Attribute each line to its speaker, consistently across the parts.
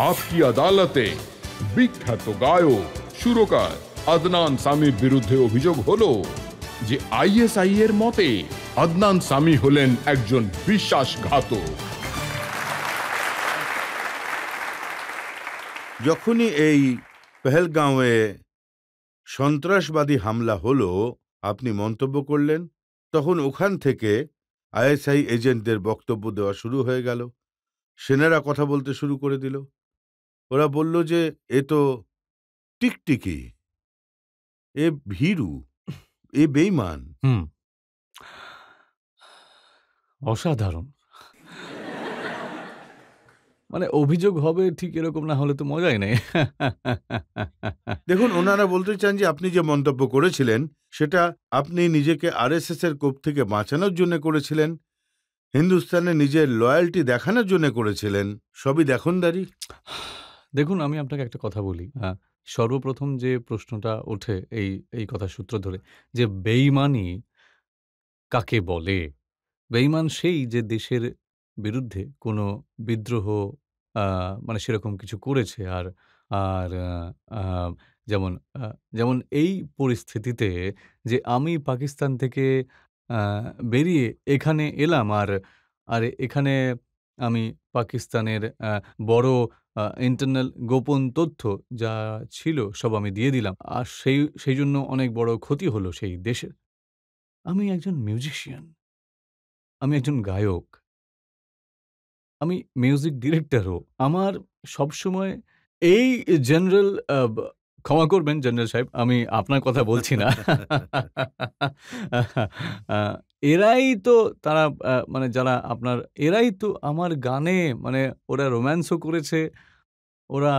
Speaker 1: আপকি আদালতে বিখ্যাত গায়ক সুরকার আদনান সামির বিরুদ্ধে অভিযোগ হলো যে আইএসআই এর মতে আদনান সামি হলেন একজন বিশ্বাসঘাতক।
Speaker 2: যখনই এই পেহেলগাঁওয়ে সন্ত্রাসবাদী হামলা হলো আপনি মন্তব্য করলেন, তখন ওখান থেকে আইএসআই এজেন্টদের বক্তব্য দেওয়া শুরু হয়ে গেল। সেনারা কথা বলতে শুরু করে দিল। ওরা বলল যে এ তো টিকটিকি, এ ভীরু, এ বেঈমান।
Speaker 3: অসাধারণ। মানে অভিযোগ হবে ঠিক এরকম না হলে তো মজাই নেই।
Speaker 2: দেখুন, ওনারা বলতে চান যে আপনি যে মন্তব্য করেছিলেন সেটা আপনি নিজেকে আরএসএস এর কোপ থেকে বাঁচানোর জন্য করেছিলেন, হিন্দুস্তানে নিজের লয়্যালটি দেখানোর জন্য করেছিলেন, সবই দেখনদারি।
Speaker 3: দেখুন, আমি আপনাকে একটা কথা বলি। সর্বপ্রথম যে প্রশ্নটা ওঠে এই কথার সূত্র ধরে যে বেঈমানি কাকে বলে? বেঈমান সেই যে দেশের বিরুদ্ধে কোনো বিদ্রোহ আ মানে সেরকম কিছু করেছে। আর আর আ যেমন আ যেমন এই পরিস্থিতিতে যে আমি পাকিস্তান থেকে আ বেরিয়ে এখানে এলাম আর এখানে আমি পাকিস্তানের বড় ইন্টারনাল গোপন তথ্য যা ছিল সব আমি দিয়ে দিলাম। আর সেইজন্য অনেক বড় ক্ষতি হলো সেই দেশের। আমি একজন মিউজিশিয়ান। আমি একজন গায়ক। আমি মিউজিক ডিরেক্টরও। আমার সবসময় এই জেনারেল ক্ষমা করবেন জেনারেল সাহেব, আমি আপনার কথা বলছি না। আ এরাই তো তারা মানে যারা আপনার এরাই তো আমার গানে মানে ওরা রোম্যান্সও করেছে, ওরা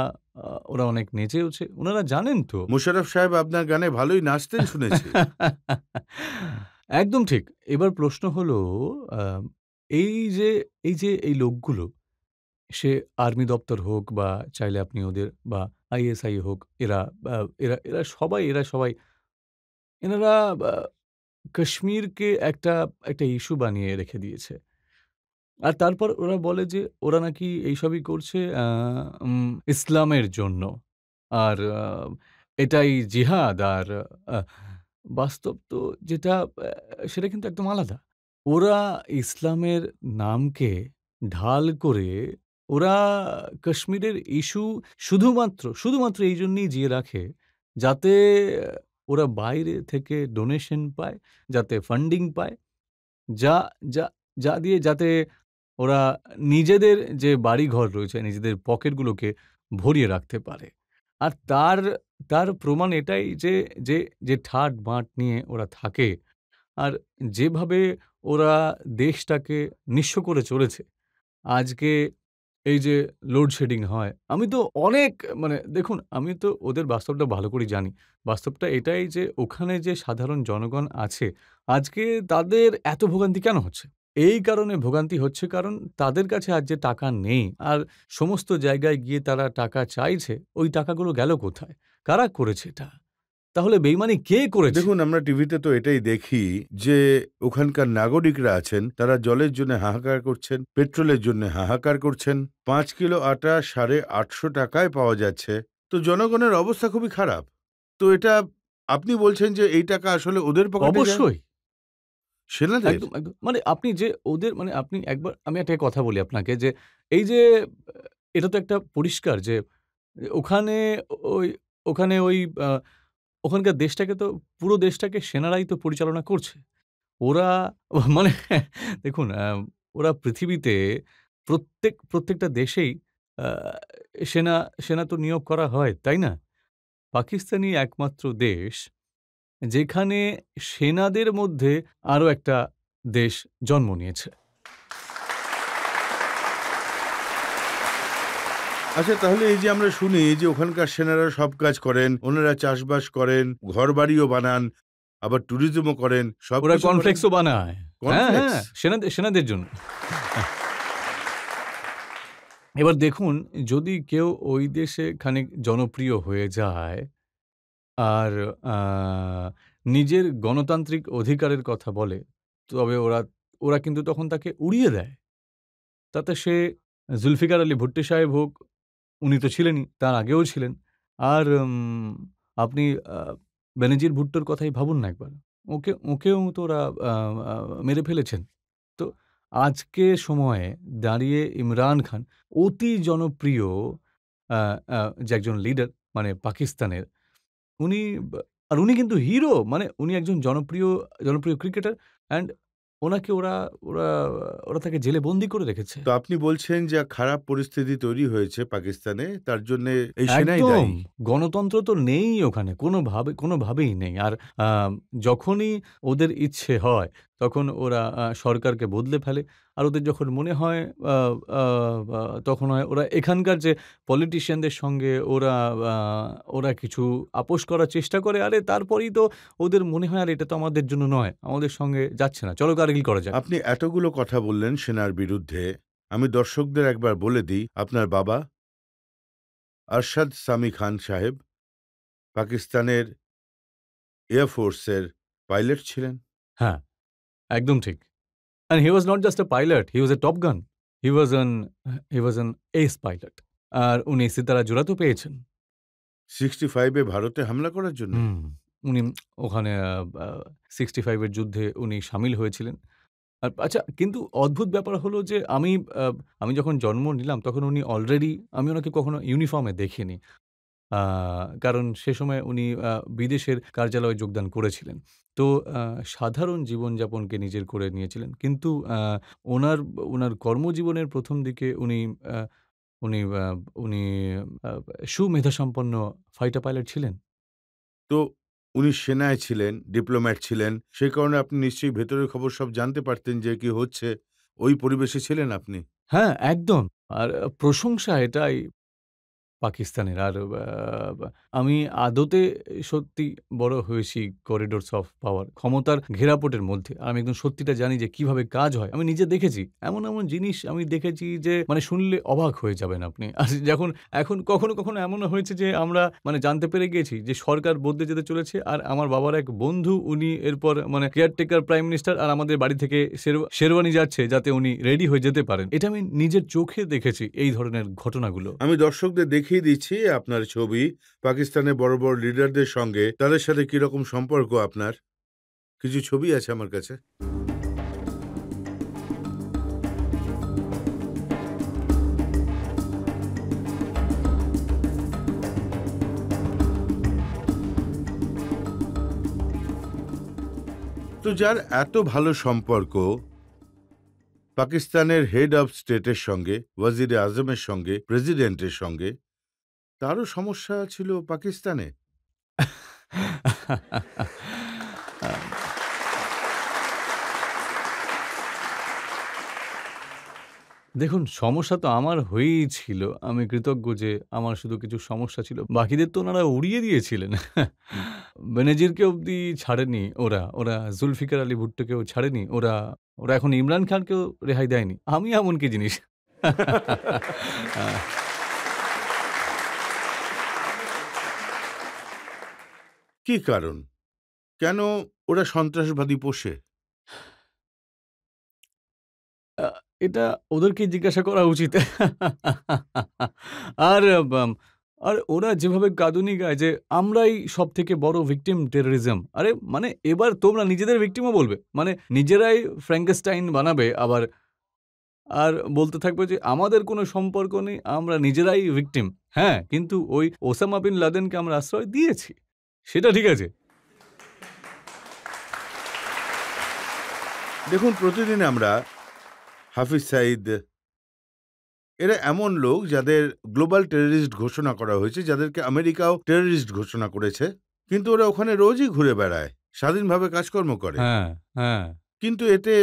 Speaker 3: ওরা অনেক নেচেওছে। উনারা জানেন তো।
Speaker 2: মোশাররফ সাহেব আপনার গানে ভালোই নাচতেন শুনেছি।
Speaker 3: একদম ঠিক। এবার প্রশ্ন হলো আ এই যে এই লোকগুলো সে আর্মি দপ্তর হোক বা চাইলে আপনি ওদের বা আইএসআই হোক এরা আ এরা সবাই এনারা আ কাশ্মীরকে একটা ইস্যু বানিয়ে রেখে দিয়েছে। আর তারপর ওরা বলে যে ওরা নাকি এইসবই করছে ইসলামের জন্য। আর এটাই জিহাদ আর আ বাস্তব তো যেটা সেটা কিন্তু একদম আলাদা। ওরা ইসলামের নামকে ঢাল করে ওরা কাশ্মীরের ইস্যু শুধুমাত্র এইজন্যই জিয়ে রাখে, যাতে ওরা বাইরে থেকে ডোনেশন পায়, যাতে ফান্ডিং পায়, যা যা যা দিয়ে যাতে ওরা নিজেদের যে বাড়িঘর রয়েছে, নিজেদের পকেটগুলোকে ভরিয়ে রাখতে পারে। আর তার প্রমাণ এটাই যে ঠাট-বাঁট নিয়ে ওরা থাকে। আর যেভাবে ওরা দেশটাকে নিঃস্ব করে চলেছে, আজকে এই যে লোডশেডিং হয়, আমি তো অনেক মানে দেখুন, আমি তো ওদের বাস্তবটা ভালো করেই জানি। বাস্তবটা এটাই যে ওখানে যে সাধারণ জনগণ আছে, আজকে তাদের এত ভোগান্তি কেন হচ্ছে? এই কারণে ভোগান্তি হচ্ছে কারণ তাদের কাছে আজ যে টাকা নেই। আর সমস্ত জায়গায় গিয়ে তারা টাকা চাইছে, ওই টাকাগুলো গেল কোথায়? কারা করেছে এটা? তাহলে বেইমানি কে করেছে?
Speaker 2: দেখুন, আমরা টিভিতে তো এটাই দেখি যে ওখানকার নাগরিকরা আছেন, তারা জলের জন্য হাহাকার করছেন, পেট্রোলের জন্য হাহাকার করছেন। ৫ কিলো আটা ৮৫০ টাকায় পাওয়া যাচ্ছে। তো জনগণের অবস্থা খুবই খারাপ। তো এটা আপনি বলছেন যে এই টাকা আসলে ওদের পকেটে যায়,
Speaker 3: অবশ্যই।
Speaker 2: সেনাদের?
Speaker 3: একদম। মানে আপনি যে ওদের মানে আপনি একবার আমি একটা কথা বলি আপনাকে যে, এই যে এটা তো একটা পরিষ্কার যে ওখানে ওই ওখানে ওই আ ওখানকার দেশটাকে তো পুরো দেশটাকে সেনারাই তো পরিচালনা করছে। ওরা মানে দেখুন ওরা পৃথিবীতে প্রত্যেকটা দেশেই আ সেনা সেনা তো নিয়োগ করা হয়, তাই না? পাকিস্তানই একমাত্র দেশ যেখানে সেনাদের মধ্যে আরো একটা দেশ জন্ম নিয়েছে।
Speaker 2: আচ্ছা, তাহলে এই যে আমরা শুনি যে ওখানকার সেনারা সব কাজ করেন, ওনারা চাষবাস করেন, ঘরবাড়িও বানান, আবার ট্যুরিজমও করেন,
Speaker 3: ওরা
Speaker 2: সবকিছু করেন।
Speaker 3: কর্নফ্লেক্সও বানায়।
Speaker 2: কর্নফ্লেক্স?
Speaker 3: হ্যাঁ, সেনাদের জন্য। এবার দেখুন, যদি কেউ ওই দেশে খানিক জনপ্রিয় হয়ে যায় আর আ নিজের গণতান্ত্রিক অধিকারের কথা বলে, তবে ওরা কিন্তু তখন তাকে উড়িয়ে দেয়। তাতে সে জুলফিকার আলী ভুট্টো সাহেব হোক উনি তো ছিলেনই, তার আগেও ছিলেন। আর আপনি আ বেনজির ভুট্টোর কথাই ভাবুন না একবার। ওকেও তো ওরা আ আ মেরে ফেলেছেন। তো আজকে সময়ে দাঁড়িয়ে ইমরান খান অতি জনপ্রিয় আ আ যে একজন লিডার মানে পাকিস্তানের, উনি উনি কিন্তু হিরো। মানে উনি একজন জনপ্রিয় ক্রিকেটার অ্যান্ড ওনাকে ওরা ওরা তাকে জেলে বন্দী করে রেখেছে।
Speaker 2: তো আপনি বলছেন যে খারাপ পরিস্থিতি তৈরি হয়েছে পাকিস্তানে, তার জন্যে এই সেনাই
Speaker 3: একদম।
Speaker 2: দায়ী।
Speaker 3: গণতন্ত্র তো নেই ওখানে। কোনোভাবেই নেই। আর আ যখনই ওদের ইচ্ছে হয়, তখন ওরা সরকারকে বদলে ফেলে। আর ওদের যখন মনে হয় আ আ আ তখন হয় ওরা এখানকার যে পলিটিশিয়ানদের সঙ্গে আ ওরা কিছু আপোস করার চেষ্টা করে। আরে তারপরেই তো ওদের মনে হয় আর এটা তো আমাদের জন্য নয়। আমাদের সঙ্গে যাচ্ছে না। চলো কারগিল করা যাক।
Speaker 2: আপনি এতগুলো কথা বললেন সেনার বিরুদ্ধে। আমি দর্শকদের একবার বলে দিই, আপনার বাবা আরশাদ সামি খান সাহেব পাকিস্তানের এয়ার ফোর্সের পাইলট ছিলেন।
Speaker 3: হ্যাঁ, একদম ঠিক। And he was not just a pilot, he was a top gun. He was an he was an ace pilot. আর উনি সিতারা জোড়াতেও পেয়েছেন।
Speaker 2: 65 এ ভারতে হামলা করার জন্যে?
Speaker 3: হুম। উনি ওখানে আ 65 এর যুদ্ধে উনি শামিল হয়েছিলেন। আচ্ছা কিন্তু অদ্ভুত ব্যাপার হলো যে আ আমি যখন জন্ম নিলাম তখন উনি অলরেডি আমি উনাকে কখনো ইউনিফর্মে দেখিনি। আ কারণ সে সময় উনি বিদেশের কার্যালয়ে যোগদান করেছিলেন। তো আ সাধারণ জীবনযাপনকে নিজের করে নিয়েছিলেন। কিন্তু উনার উনার কর্মজীবনের ১ম দিকে আ উনি আ উনি আ সুমেধাসম্পন্ন ফাইটার পাইলট ছিলেন।
Speaker 2: তো উনি সেনায় ছিলেন, ডিপ্লোম্যাট ছিলেন। সেই কারণে আপনি নিশ্চয়ই ভেতরের খবর সব জানতে পারতেন যে কি হচ্ছে। ওই পরিবেশে ছিলেন আপনি।
Speaker 3: হ্যাঁ, একদম। আর প্রশংসা এটাই পাকিস্তানের। আর বা আমি আদতে সত্যি বড় হয়েছি করিডোরস অফ পাওয়ার, ক্ষমতার ঘেরাপটের মধ্যে। আমি একদম সত্যিটা জানি যে কিভাবে কাজ হয়। আমি নিজে দেখেছি। এমন জিনিস আমি দেখেছি যে মানে শুনলে অবাক হয়ে যাবেন আপনি। আর যখন এখন কখনো এমনও হয়েছে যে আমরা মানে জানতে পেরে গিয়েছি যে সরকার বদলে যেতে চলেছে আর আমার বাবার এক বন্ধু উনি এরপর মানে কেয়ারটেকার প্রাইম মিনিস্টার আর আমাদের বাড়ি থেকে শেরওয়ানি যাচ্ছে যাতে উনি রেডি হয়ে যেতে পারেন। এটা আমি নিজের চোখে দেখেছি এই ধরনের ঘটনাগুলো।
Speaker 2: আমি দর্শকদের দেখিয়ে দিচ্ছি আপনার ছবি। পাকিস্তানের বড়, বড় লিডারদের সঙ্গে তাদের সাথে কিরকম সম্পর্ক আপনার। কিছু ছবি আছে আমার কাছে। তো যার এত ভালো সম্পর্ক পাকিস্তানের হেড অফ স্টেটের সঙ্গে, ওয়াজিরে আজমের সঙ্গে, প্রেসিডেন্টের সঙ্গে, তারও সমস্যা ছিল পাকিস্তানে?
Speaker 3: দেখুন, সমস্যা তো আমার হয়েই ছিল। আমি কৃতজ্ঞ যে আমার শুধু কিছু সমস্যা ছিল। বাকিদের তো উনারা উড়িয়ে দিয়েছিলেন। বেনজিরকে অব্দি ছাড়েনি ওরা। ওরা জুলফিকার আলী ভুট্টোকেও ছাড়েনি। ওরা এখন ইমরান খানকেও রেহাই দেয়নি। আমি এমন কি জিনিস? আ
Speaker 2: কি কারণ? কেন ওরা সন্ত্রাসবাদী পোষে?
Speaker 3: আ এটা ওদেরকেই জিজ্ঞাসা করা উচিত। আর বাম আর ওরা যেভাবে গাদুনি গায় যে, আমরাই সবথেকে বড় ভিকটিম টেররিজম। আরে মানে এবার তোমরা নিজেদের ভিকটিমও বলবে। মানে নিজেরাই ফ্র্যাঙ্কেনস্টাইন বানাবে আর বলতে থাকবে যে, আমাদের কোনো সম্পর্ক নেই, আমরা নিজেরাই ভিকটিম। হ্যাঁ, কিন্তু ওই ওসামা বিন লাদেনকে আমরা আশ্রয় দিয়েছি। সেটা ঠিক আছে।
Speaker 2: দেখুন, প্রতিদিন আমরা হাফিজ সাঈদ, এরা এমন লোক যাদের গ্লোবাল টেররিস্ট ঘোষণা করা হয়েছে, যাদেরকে আমেরিকাও টেররিস্ট ঘোষণা করেছে। কিন্তু ওরা ওখানে রোজই ঘুরে বেড়ায়, স্বাধীনভাবে কাজকর্ম করে।
Speaker 3: হ্যাঁ, হ্যাঁ।
Speaker 2: কিন্তু এতে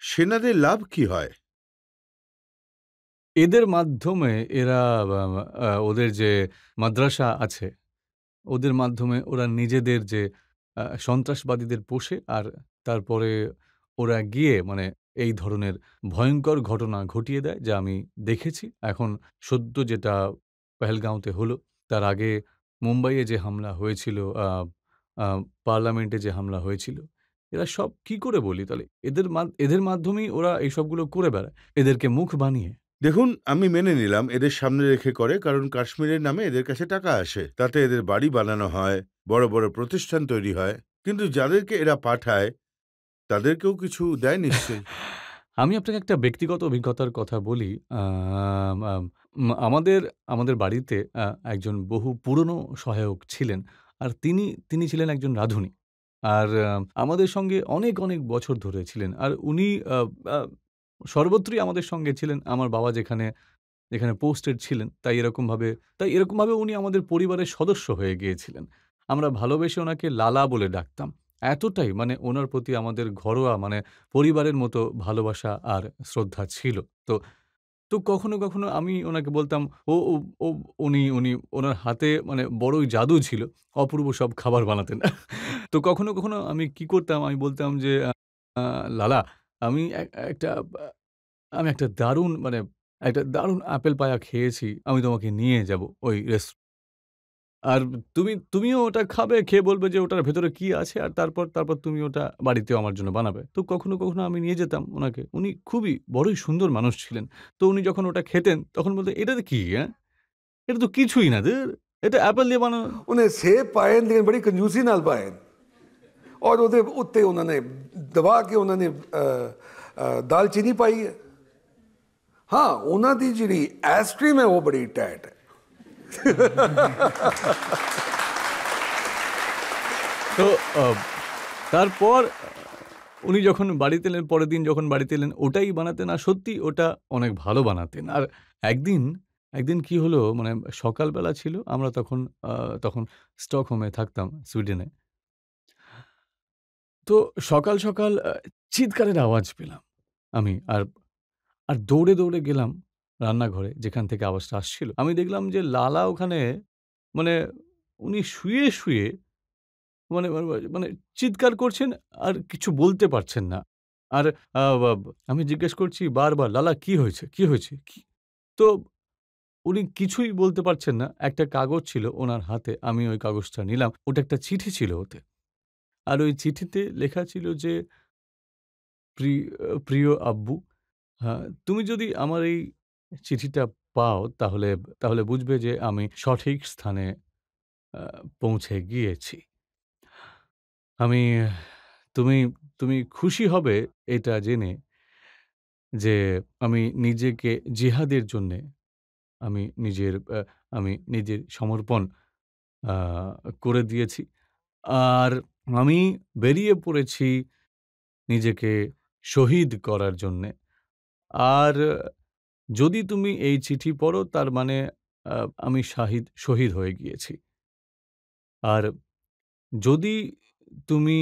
Speaker 2: সেনাদের লাভ কি হয়?
Speaker 3: এদের মাধ্যমে এরা বা ওদের যে মাদ্রাসা আছে, ওদের মাধ্যমে ওরা নিজেদের যে সন্ত্রাসবাদীদের পোষে আর তারপরে ওরা গিয়ে মানে এই ধরনের ভয়ংকর ঘটনা ঘটিয়ে দেয় যা আমি দেখেছি। এখন সদ্য যেটা পেহেলগাঁওতে হলো, তার আগে মুম্বাইয়ে যে হামলা হয়েছিল, আ আ পার্লামেন্টে যে হামলা হয়েছিল, এরা সব কি করে বলি তাহলে? এদের মাধ্যমেই ওরা এইসবগুলো করে বেড়ায়। এদেরকে মুখ বানিয়ে।
Speaker 2: দেখুন, আমি মেনে নিলাম এদের সামনে রেখে করে, কারণ কাশ্মীরের নামে এদের কাছে টাকা আসে, তাতে এদের বাড়ি বানানো হয়, বড় বড় প্রতিষ্ঠান তৈরি হয়। কিন্তু যাদেরকে এরা পাঠায় তাদেরকেও কিছু দেয় নিশ্চয়ই।
Speaker 3: আমি আপনাকে একটা ব্যক্তিগত অভিজ্ঞতার কথা বলি। আম আম আমাদের আমাদের বাড়িতে একজন বহু পুরনো সহায়ক ছিলেন। আর তিনি ছিলেন একজন রাঁধুনি। আর আমাদের সঙ্গে অনেক, অনেক বছর ধরে ছিলেন। আর উনি আ আ সর্বত্রই আমাদের সঙ্গে ছিলেন। আমার বাবা যেখানে পোস্টেড ছিলেন, তাই এরকমভাবে উনি আমাদের পরিবারের সদস্য হয়ে গিয়েছিলেন। আমরা ভালোবেসে ওনাকে লালা বলে ডাকতাম। এতটাই মানে উনার প্রতি আমাদের ঘরোয়া মানে পরিবারের মতো ভালোবাসা আর শ্রদ্ধা ছিল। তো তো কখনো, কখনো আমি ওনাকে বলতাম, ও ও ও উনি উনার হাতে মানে বড়ই জাদু ছিল। অপূর্ব সব খাবার বানাতেন। তো কখনো, কখনো আমি কি করতাম, আমি বলতাম যে, আ লালা, আমি একটা বা আমি একটা দারুণ আপেল পায়া খেয়েছি। আমি তোমাকে নিয়ে যাবো ওই আর তুমিও ওটা খাবে, খেয়ে বলবে যে ওটার ভেতরে কি আছে, আর তারপর তুমি ওটা বাড়িতেও আমার জন্য বানাবে। তো কখনো, কখনো আমি নিয়ে যেতাম উনাকে। উনি খুবই বড়ই সুন্দর মানুষ ছিলেন। তো উনি যখন ওটা খেতেন তখন বলতেন, "এটাতে কি, হ্যাঁ? এটা তো কিছুই না ধুর। এটা অ্যাপল দিয়ে বানানো।"
Speaker 4: उन्हें सेब पाए लेकिन बड़ी कंजूसी नाल पाए और ਉਹਦੇ ਉੱਤੇ ਉਹਨਾਂ ਨੇ ਦਬਾ ਕੇ ਉਹਨਾਂ ਨੇ ਦਾਲਚੀਨੀ ਪਾਈ ਹੈ। ਹਾਂ, ਉਹਨਾਂ ਦੀ ਜਿਹੜੀ ਆਈਸਕ੍ਰੀਮ ਹੈ ਉਹ ਬੜੀ ਟੈਟ ਹੈ।
Speaker 3: তো আ তারপর উনি যখন বাড়িতে এলেন, পরের দিন যখন বাড়িতে এলেন, ওটাই বানাতেন আর সত্যি ওটা অনেক ভালো বানাতেন। আর একদিন, একদিন কি হলো মানে সকালবেলা ছিল, আমরা তখন স্টকহোমে থাকতাম সুইডেনে। তো সকাল চিৎকারের আওয়াজ পেলাম আমি। আর দৌড়ে গেলাম রান্নাঘরে যেখান থেকে আওয়াজটা আসছিল। আমি দেখলাম যে লালা ওখানে মানে উনি শুয়ে মানে মানে মানে চিৎকার করছেন আর কিছু বলতে পারছেন না। আর আ বাব আমি জিজ্ঞেস করছি বারবার, "লালা কি হয়েছে? কি হয়েছে?" তো উনি কিছুই বলতে পারছেন না। একটা কাগজ ছিল উনার হাতে। আমি ওই কাগজটা নিলাম। ওটা একটা চিঠি ছিল ওতে। আর ওই চিঠিতে লেখা ছিল যে, প্রিয় আব্বু, তুমি যদি আমার এই চিঠিটা পাও তাহলে বুঝবে যে আমি সঠিক স্থানে আ পৌঁছে গিয়েছি। আমি তুমি তুমি খুশি হবে এটা জেনে যে আমি নিজেকে জিহাদের জন্যে আমি নিজের আমি নিজের সমর্পণ আ করে দিয়েছি। আর আমি বেরিয়ে পড়েছি নিজেকে শহীদ করার জন্যে। আর যদি তুমি এই চিঠি পড়ো তার মানে আ আমি শহীদ হয়ে গিয়েছি। আর যদি তুমি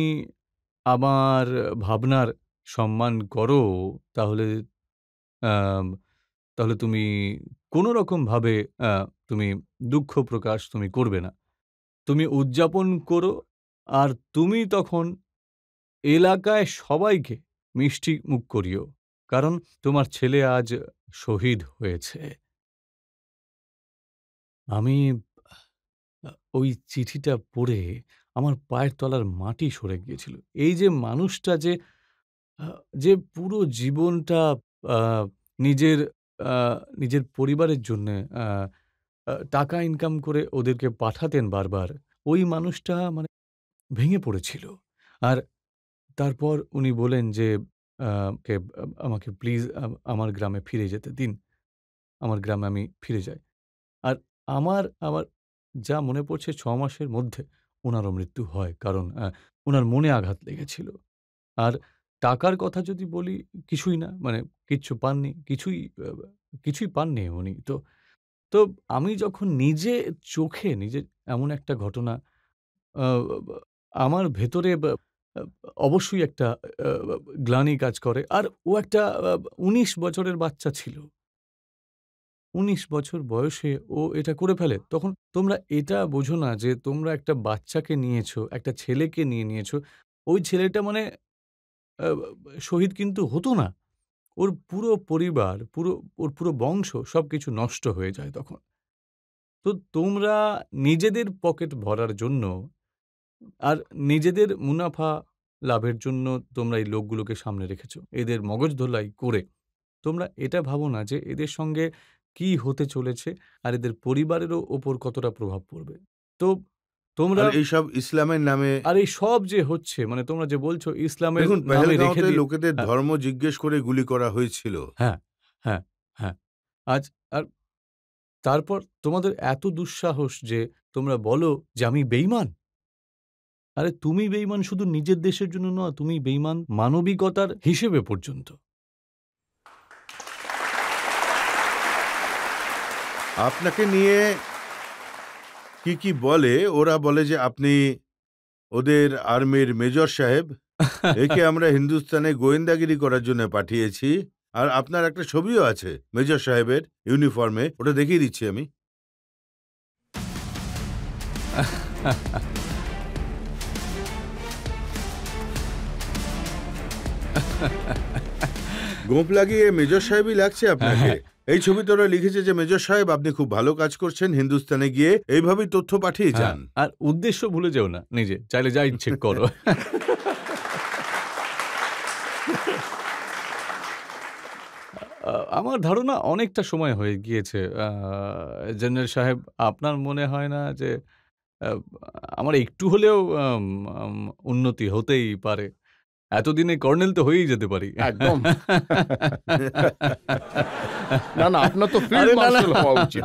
Speaker 3: আমার ভাবনার সম্মান করো তাহলে আম তাহলে তুমি কোনো রকমভাবে আ তুমি দুঃখ প্রকাশ তুমি করবে না। তুমি উদযাপন করো আর তুমি তখন এলাকায় সবাইকে মিষ্টি মুখ করিও। কারণ তোমার ছেলে আজ শহীদ হয়েছে। আমি আ ওই চিঠিটা পড়ে আমার পায়ের তলার মাটি সরে গিয়েছিল। এই যে মানুষটা আ যে পুরো জীবনটা আ নিজের আ নিজের পরিবারের জন্যে আ আ টাকা ইনকাম করে ওদেরকে পাঠাতেন বারবার। ওই মানুষটা মানে ভেঙে পড়েছিল। আর তারপর উনি বললেন যে, আ কে আমাকে প্লিজ আমার গ্রামে ফিরে যেতে দিন। আমার গ্রামে আমি ফিরে যাই। আর আমার যা মনে পড়ছে ৬ মাসের মধ্যে উনারও মৃত্যু হয়। কারণ উনার মনে আঘাত লেগেছিল। আর টাকার কথা যদি বলি কিছুই না। মানে কিচ্ছু পাননি। কিছুই পাননি উনি। তো আমি যখন নিজে চোখে এমন একটা ঘটনা আ বা আমার ভেতরে আ অবশ্যই একটা আ গ্লানি কাজ করে। আর ও একটা ১৯ বছরের বাচ্চা ছিল। ১৯ বছর বয়সে ও এটা করে ফেলে। তখন তোমরা এটা বোঝো না যে তোমরা একটা বাচ্চাকে নিয়েছো, একটা ছেলেকে নিয়েছো। ওই ছেলেটা মানে আ শহীদ কিন্তু হতো না। ওর পুরো পরিবার, ওর পুরো বংশ সবকিছু নষ্ট হয়ে যায় তখন। তো তোমরা নিজেদের পকেট ভরার জন্য আর নিজেদের মুনাফা লাভের জন্য তোমরা এই লোকগুলোকে সামনে রেখেছো। এদের মগজ ধোলাই করে তোমরা এটা ভাবো না যে এদের সঙ্গে কি হতে চলেছে আর এদের পরিবারেরও ওপর কতটা প্রভাব পড়বে। তো তোমরা
Speaker 2: আর এইসব ইসলামের নামে
Speaker 3: আর এই সব যে হচ্ছে মানে তোমরা যে বলছো ইসলামের
Speaker 2: দেখুন,
Speaker 3: নামে রেখে
Speaker 2: পেহেলগাঁওতে
Speaker 3: দিয়ে
Speaker 2: লোকেদের
Speaker 3: হ্যাঁ,
Speaker 2: ধর্ম জিজ্ঞেস করে গুলি করা হয়েছিল।
Speaker 3: হ্যাঁ, হ্যাঁ, হ্যাঁ। আজ আর তারপর তোমাদের এত দুঃসাহস যে তোমরা বলো যে আমি বেঈমান। আরে তুমি বেঈমান শুধু নিজের দেশের জন্য নয়, তুমি বেঈমান মানবিকতার হিসেবে পর্যন্ত।
Speaker 2: আপনাকে নিয়ে কি বলে, ওরা বলে যে আপনি ওদের আর্মির মেজর সাহেব, একে আমরা হিন্দুস্তানে গোয়েন্দাগিরি করার জন্য পাঠিয়েছি। আর আপনার একটা ছবিও আছে মেজর সাহেবের ইউনিফর্মে, ওটা দেখিয়ে দিচ্ছি আমি। গোঁপ লাগিয়ে মেজর সাহেবই লাগছে আপনাকে। এই ছবিতে ওরা লিখেছে যে মেজর সাহেব আপনি খুব ভালো কাজ করছেন, হিন্দুস্তানে গিয়ে এইভাবেই তথ্য পাঠিয়ে যান।
Speaker 3: আর উদ্দেশ্য ভুলে যেও না নিজে, চাইলে যা ইচ্ছে করো। আমার ধারণা অনেকটা সময় হয়ে গিয়েছে। জেনারেল সাহেব, আপনার মনে হয় না যে আ আমার একটু হলেও আম আম উন্নতি হতেই পারে? এতদিনে কর্নেল তো হয়েই যেতে পারি।
Speaker 1: একদম। না, আপনার তো ফিল্ড
Speaker 3: আরে না, না।
Speaker 1: মার্শাল হওয়া উচিত।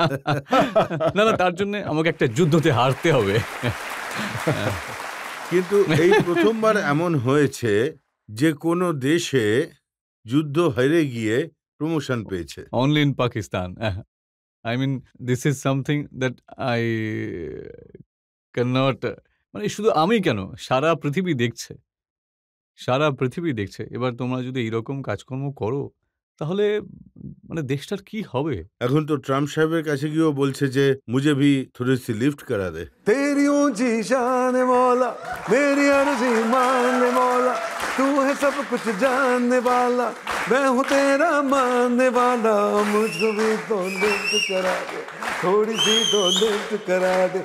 Speaker 3: না, তার জন্যে আমাকে একটা যুদ্ধতে হারতে হবে।
Speaker 2: কিন্তু এই প্রথমবার এমন হয়েছে যে কোনো দেশে যুদ্ধ হেরে গিয়ে প্রমোশন পেয়েছে।
Speaker 3: Only in Pakistan. I mean, this is something that I cannot মানে শুধু আমি কেন, সারা পৃথিবী দেখছে। সারা পৃথিবী দেখছে। এবার তোমরা যদি এইরকম কাজকর্ম করো, তাহলে মানে দেশটার কি হবে?
Speaker 2: এখন তো ট্রাম্প সাহেবের কাছে গিয়েও বলছে যে মুঝে ভি থোড়ি সি লিফট করা দে।
Speaker 4: तेरी ऊंची शान मौला, मेरी अर्जी मानने मौला, तू है सब कुछ जानने वाला, मैं हूँ तेरा मानने वाला, मुझको भी तो लिफ्ट करा दे, थोड़ी सी तो लिफ्ट करा दे,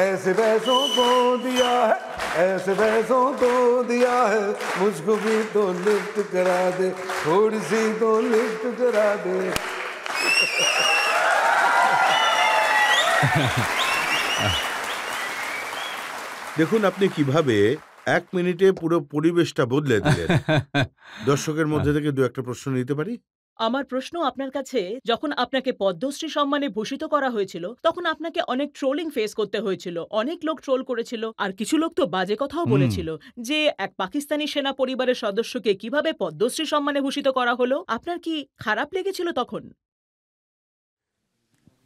Speaker 4: ऐसे वैसों को दिया है, ऐसे वैसों को दिया है, मुझको भी तो लिफ्ट करा दे, थोड़ी सी तो लिफ्ट करा दे।
Speaker 2: দেখুন আপনি কিভাবে 1 মিনিটে পুরো পরিবেশটা বদলে দিলেন। দর্শকের মধ্যে থেকে দু একটা প্রশ্ন নিতে পারি?
Speaker 5: আমার প্রশ্ন আপনার কাছে, যখন আপনাকে পদ্মশ্রী সম্মানে ভূষিত করা হয়েছিল, তখন আপনাকে অনেক ট্রোলিং ফেস করতে হয়েছিল। অনেক লোক ট্রোল করেছিল, আর কিছু লোক তো বাজে কথাও বলেছিল যে এক পাকিস্তানি সেনা পরিবারের সদস্যকে কিভাবে পদ্মশ্রী সম্মানে ভূষিত করা হলো। আপনার কি খারাপ লেগেছিল তখন?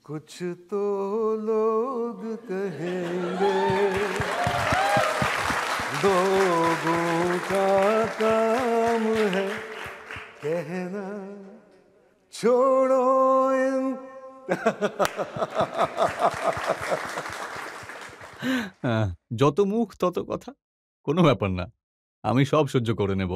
Speaker 4: कुछ तो लोग कहेंगे, लोगों का काम है कहना, छोड़ो इन
Speaker 3: যত মুখ তত কথা। কোনো ব্যাপার না। আমি সব সহ্য করে নেব।